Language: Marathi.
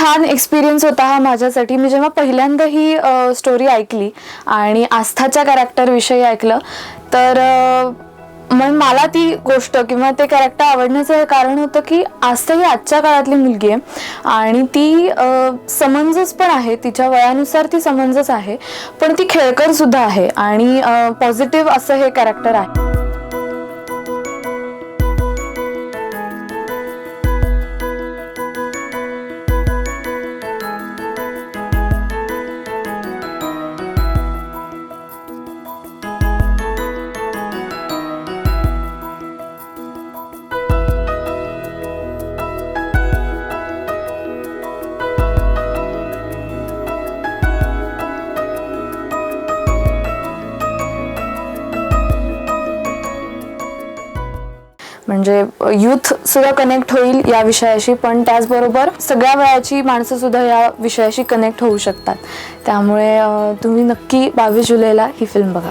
छान एक्सपिरियन्स होता हा माझ्यासाठी. मी जेव्हा पहिल्यांदा ही स्टोरी ऐकली आणि आस्थाच्या कॅरेक्टरविषयी ऐकलं तर मग मला ती गोष्ट किंवा ते कॅरेक्टर आवडण्याचं हे कारण होतं की आस्था ही आजच्या काळातली मुलगी आहे आणि ती समंजस पण आहे, तिच्या वयानुसार ती समंजस आहे, पण ती खेळकर सुद्धा आहे आणि पॉझिटिव्ह असं हे कॅरेक्टर आहे. म्हणजे यूथ सुद्धा कनेक्ट होईल या विषयाशी, पण त्याचबरोबर सगळ्या वयाची माणसं सुद्धा या विषयाशी कनेक्ट होऊ शकतात. त्यामुळे तुम्ही नक्की 22 जुलैला ही फिल्म बघा.